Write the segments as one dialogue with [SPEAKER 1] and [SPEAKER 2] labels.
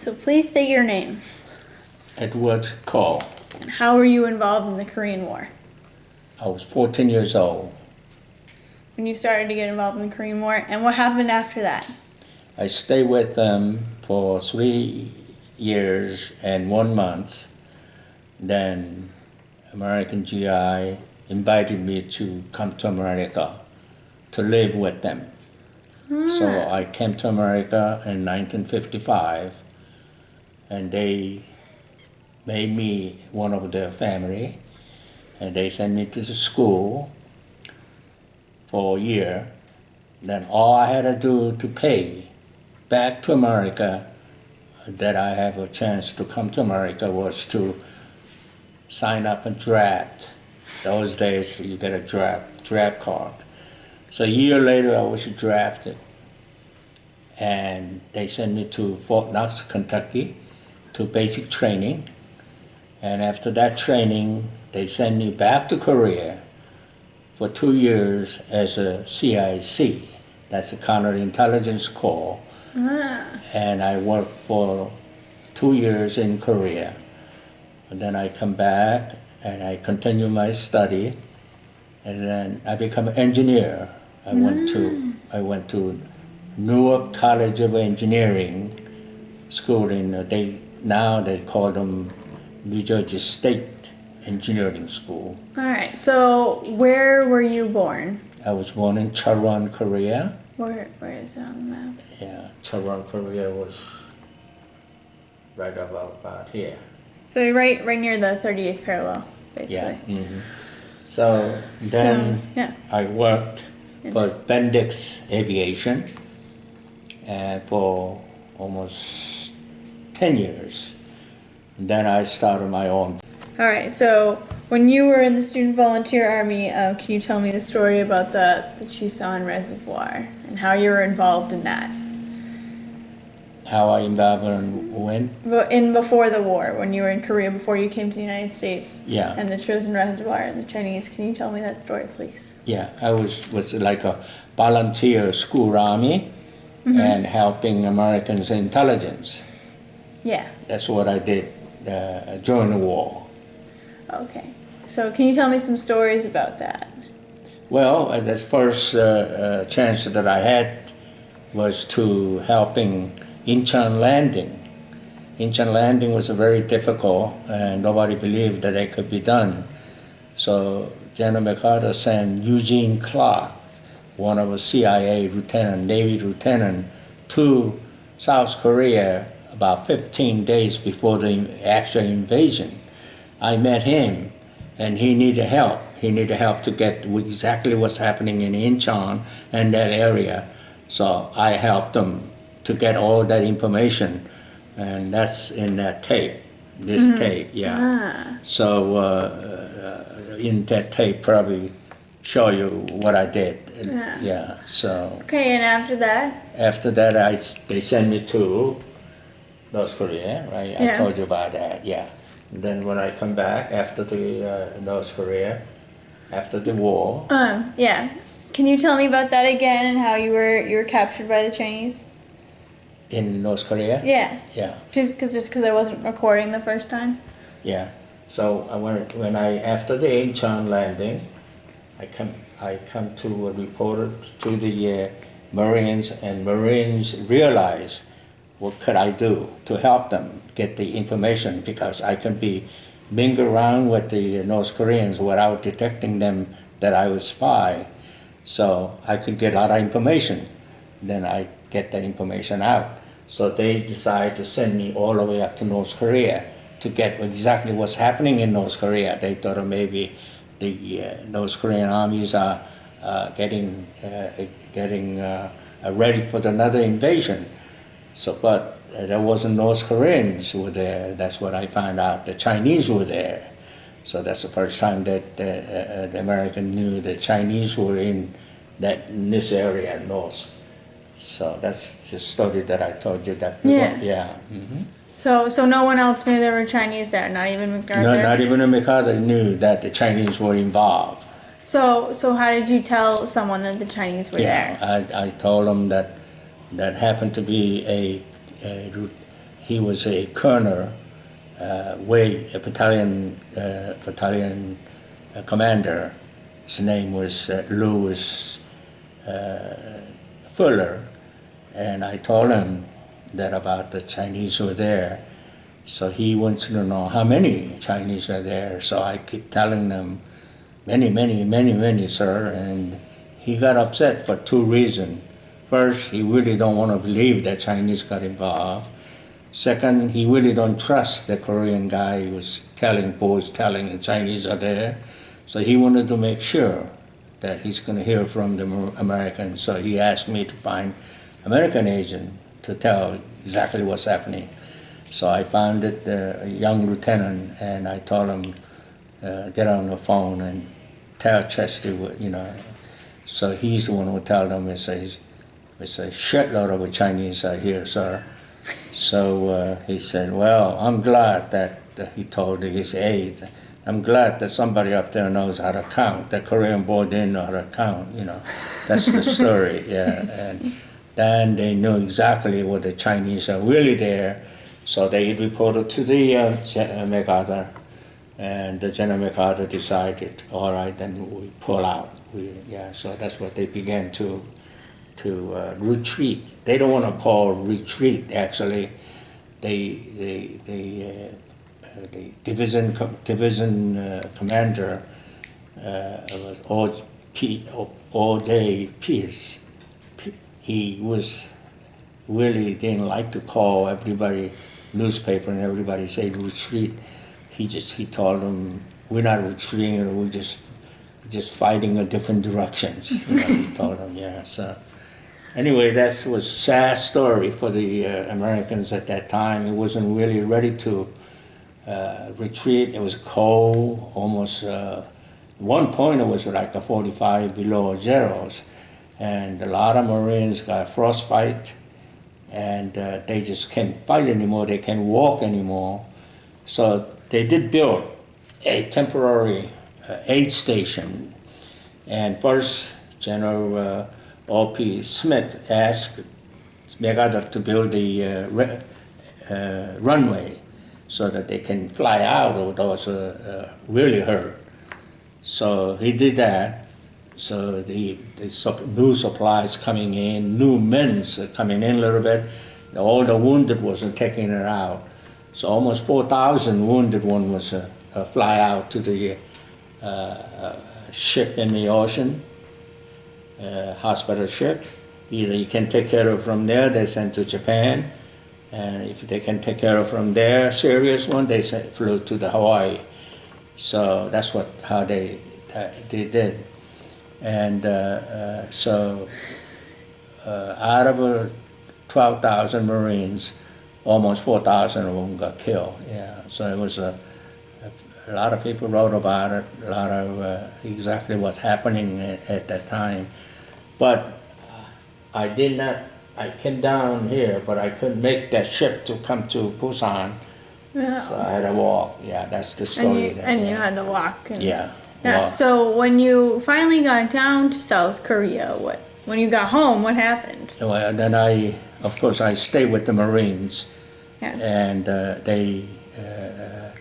[SPEAKER 1] So please state your name.
[SPEAKER 2] Edward Cole.
[SPEAKER 1] And how were you involved in the Korean War?
[SPEAKER 2] I was 14 years old.
[SPEAKER 1] When you started to get involved in the Korean War, and what happened after that?
[SPEAKER 2] I stayed with them for 3 years and 1 month. Then American GI invited me to come to America to live with them. So I came to America in 1955, and they made me one of their family, and they sent me to the school for a year. Then all I had to do to pay back to America, that I have a chance to come to America, was to sign up and draft. Those days you get a draft card. So a year later I was drafted, and they sent me to Fort Knox, Kentucky, to basic training. And after that training, they sent me back to Korea for 2 years as a CIC. That's a counterintelligence corps. And I worked for 2 years in Korea. And then I come back and I continue my study, and then I become an engineer. I went to Newark College of Engineering School now they call them New Jersey State Engineering School.
[SPEAKER 1] All right. So where were you born?
[SPEAKER 2] I was born in Choosin, Korea.
[SPEAKER 1] Where is it on the map?
[SPEAKER 2] Yeah, Choosin, Korea was right about here.
[SPEAKER 1] So you're right near the 38th parallel, basically.
[SPEAKER 2] Yeah. So then I worked for Bendix Aviation for almost 10 years. And then I started my own.
[SPEAKER 1] All right. So when you were in the Student Volunteer Army, can you tell me the story about the Choosin Reservoir and how you were involved in that?
[SPEAKER 2] How I involved in when?
[SPEAKER 1] Before the war, when you were in Korea, before you came to the United States.
[SPEAKER 2] Yeah.
[SPEAKER 1] And the Choosin Reservoir and the Chinese. Can you tell me that story, please?
[SPEAKER 2] Yeah, I was like a volunteer school army and helping Americans intelligence.
[SPEAKER 1] Yeah.
[SPEAKER 2] That's what I did during the war.
[SPEAKER 1] Okay. So can you tell me some stories about that?
[SPEAKER 2] Well, the first chance that I had was to helping Incheon landing. Incheon landing was very difficult, and nobody believed that it could be done. So General MacArthur sent Eugene Clark, one of a CIA lieutenant, Navy lieutenant, to South Korea about 15 days before the actual invasion. I met him, and he needed help. He needed help to get exactly what's happening in Incheon and that area. So I helped him to get all that information, and that's in that tape, this tape, yeah. So in that tape probably show you what I did. Yeah, so.
[SPEAKER 1] Okay, and after that?
[SPEAKER 2] After that, they sent me to North Korea, right? I told you about that, yeah. And then when I come back after the North Korea, after the war.
[SPEAKER 1] Yeah. Can you tell me about that again and how you were captured by the Chinese?
[SPEAKER 2] In North Korea?
[SPEAKER 1] Yeah.
[SPEAKER 2] Yeah.
[SPEAKER 1] Just because I wasn't recording the first time?
[SPEAKER 2] Yeah. So after the Incheon landing, I come to a report to the Marines, and Marines realized what could I do to help them get the information, because I could be mingle around with the North Koreans without detecting them that I was spy. So I could get a lot of information. Then I get that information out. So they decided to send me all the way up to North Korea to get exactly what's happening in North Korea. They thought maybe the North Korean armies are getting ready for another invasion. So, but there wasn't North Koreans were there. That's what I found out. The Chinese were there. So that's the first time that the American knew the Chinese were in this area, north. So that's the story that I told you. That yeah.
[SPEAKER 1] So no one else knew there were Chinese there, not even MacArthur?
[SPEAKER 2] No, not even MacArthur knew that the Chinese were involved.
[SPEAKER 1] So how did you tell someone that the Chinese were there?
[SPEAKER 2] I told them that happened to be he was a colonel, a battalion commander. His name was Louis Fuller, and I told him that about the Chinese who were there. So he wants to know how many Chinese are there. So I keep telling them, many, sir. And he got upset for two reasons. First, he really don't want to believe that Chinese got involved. Second, he really don't trust the Korean guy who was telling the Chinese are there. So he wanted to make sure that he's going to hear from the Americans. So he asked me to find American agent to tell exactly what's happening. So I found it, a young lieutenant, and I told him, get on the phone and tell Chesty what, you know. So he's the one who tell them, it's a shitload of Chinese are here, sir. So he said, well, I'm glad that he told his aide, I'm glad that somebody up there knows how to count. The Korean boy didn't know how to count, you know. That's the story, yeah. And then they knew exactly what the Chinese are really there. So they reported to the MacArthur, and the General MacArthur decided, all right, then we pull out. So that's what they began to retreat. They don't want to call retreat, actually. The division commander was all day peace. He was really didn't like to call everybody, newspaper and everybody say retreat. He told them, we're not retreating, we're just fighting in different directions. You know, he told them, yeah. So anyway, that was a sad story for the Americans at that time. It wasn't really ready to retreat. It was cold, almost, one point it was like a 45 below zeros. And a lot of Marines got frostbite, and they just can't fight anymore, they can't walk anymore. So they did build a temporary aid station. And first, General O.P. Smith asked MacArthur to build the runway so that they can fly out of those really hurt. So he did that. So the new supplies coming in, new men coming in a little bit. All the wounded wasn't taking it out. So almost 4,000 wounded one was fly out to the ship in the ocean, hospital ship. Either you can take care of from there, they sent to Japan. And if they can take care of from there, serious one, they flew to the Hawaii. So that's how they did. And so out of 12,000 Marines, almost 4,000 of them got killed. Yeah, so it was a lot of people wrote about it, a lot of exactly what's happening at that time. But I came down here, but I couldn't make that ship to come to Busan. Yeah. So I had to walk. Yeah, that's the story.
[SPEAKER 1] You had to walk.
[SPEAKER 2] Yeah.
[SPEAKER 1] Yeah. So when you finally got down to South Korea, when you got home, what happened?
[SPEAKER 2] Well, then of course, I stayed with the Marines, and they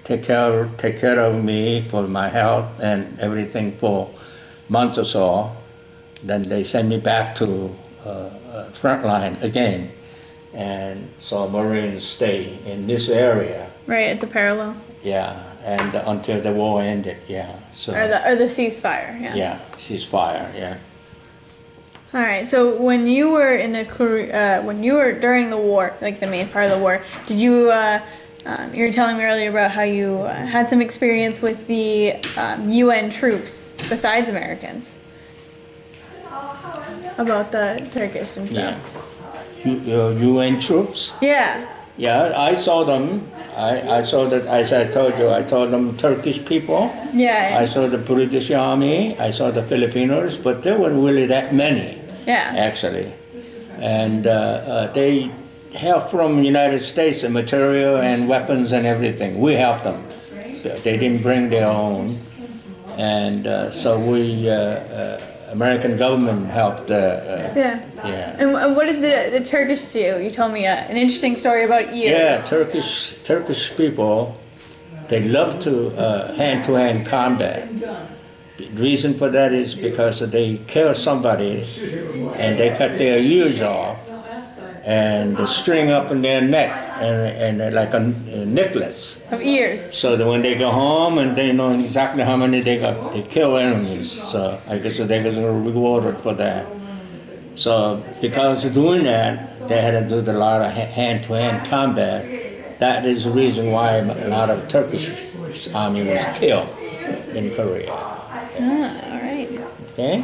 [SPEAKER 2] take care of me for my health and everything for months or so. Then they send me back to front line again, and so Marines stay in this area.
[SPEAKER 1] Right at the parallel.
[SPEAKER 2] Yeah, and until the war ended. Yeah. So.
[SPEAKER 1] Or the ceasefire. Yeah.
[SPEAKER 2] Yeah, ceasefire. Yeah.
[SPEAKER 1] All right. So when you were in when you were during the war, like the main part of the war, did you? You were telling me earlier about how you had some experience with the UN troops besides Americans. About the Turkish and stuff.
[SPEAKER 2] Yeah. UN troops?
[SPEAKER 1] Yeah.
[SPEAKER 2] Yeah, I saw them. I saw that, as I told you, I told them Turkish people.
[SPEAKER 1] Yeah.
[SPEAKER 2] I saw the British Army. I saw the Filipinos, but there weren't really that many.
[SPEAKER 1] Yeah.
[SPEAKER 2] Actually. And they helped from the United States the material and weapons and everything. We helped them. They didn't bring their own. And so we American government helped.
[SPEAKER 1] Yeah.
[SPEAKER 2] Yeah.
[SPEAKER 1] And what did the Turkish do? You told me an interesting story about ears.
[SPEAKER 2] Yeah, Turkish people, they love to hand-to-hand combat. The reason for that is because they kill somebody and they cut their ears off and they string up in their neck and like a necklace.
[SPEAKER 1] Of ears.
[SPEAKER 2] So that when they go home and they know exactly how many they kill enemies. So I guess they get rewarded for that. So because of doing that, they had to do a lot of hand-to-hand combat. That is the reason why a lot of Turkish army was killed in Korea.
[SPEAKER 1] Ah, all right.
[SPEAKER 2] Okay?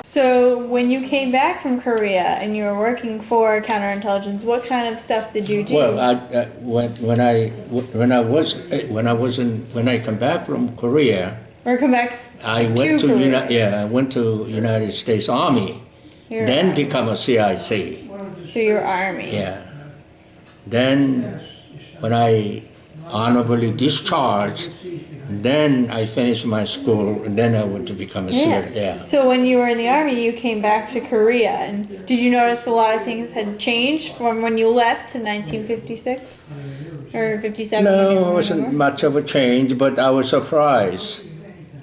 [SPEAKER 1] So when you came back from Korea and you were working for counterintelligence, what kind of stuff did you do?
[SPEAKER 2] Well, when I come back from Korea,
[SPEAKER 1] Or come back
[SPEAKER 2] I went to
[SPEAKER 1] Korea.
[SPEAKER 2] I went to United States Army,
[SPEAKER 1] Your
[SPEAKER 2] then
[SPEAKER 1] army.
[SPEAKER 2] become a CIC.
[SPEAKER 1] So your army.
[SPEAKER 2] Yeah. Then when I honorably discharged, then I finished my school, and then I went to become a CIC. Yeah.
[SPEAKER 1] So when you were in the army, you came back to Korea, and did you notice a lot of things had changed from when you left to 1956 or 57?
[SPEAKER 2] No, it wasn't much of a change, but I was surprised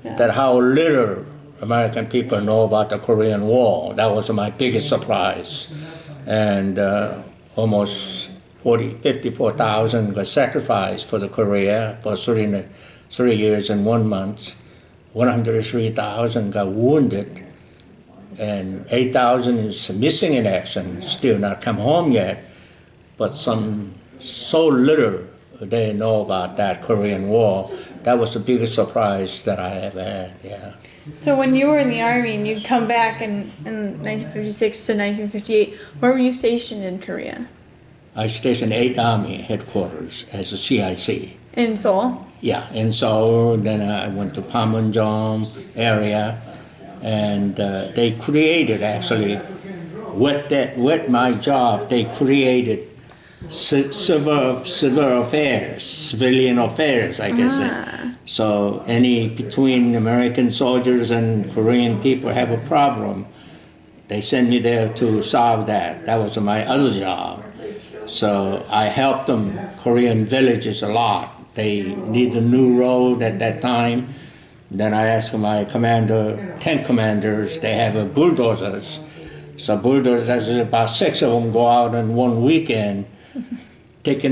[SPEAKER 2] that how little American people know about the Korean War. That was my biggest surprise. And almost 54,000 got sacrificed for the Korea for 3 years and 1 month. 103,000 got wounded, and 8,000 is missing in action, still not come home yet. But so little they know about that Korean War. That was the biggest surprise that I ever had. Yeah.
[SPEAKER 1] So when you were in the army and you'd come back in 1956 to 1958, where were you stationed in Korea?
[SPEAKER 2] I stationed 8th Army headquarters as a CIC.
[SPEAKER 1] In Seoul?
[SPEAKER 2] Yeah, in Seoul. Then I went to Panmunjom area, and they created actually, with my job, they created civilian affairs, I guess. So between American soldiers and Korean people have a problem, they send me there to solve that. That was my other job. So I helped them, Korean villages, a lot. They need a new road at that time. Then I asked my tank commanders, they have bulldozers. So bulldozers, about 6 of them go out in one weekend, make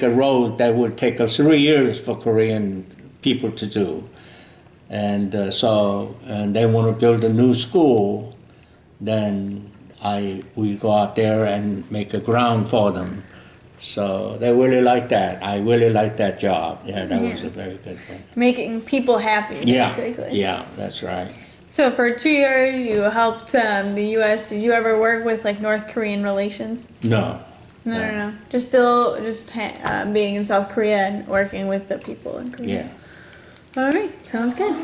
[SPEAKER 2] a road that would take us 3 years for Korean people to do. And and they want to build a new school, then we go out there and make a ground for them. So they really like that. I really like that job. Yeah, that was a very good one.
[SPEAKER 1] Making people happy, basically.
[SPEAKER 2] Yeah, that's right.
[SPEAKER 1] So for 2 years you helped the U.S. Did you ever work with like North Korean relations?
[SPEAKER 2] No.
[SPEAKER 1] No. Just being in South Korea and working with the people in Korea.
[SPEAKER 2] Yeah.
[SPEAKER 1] All right, sounds good.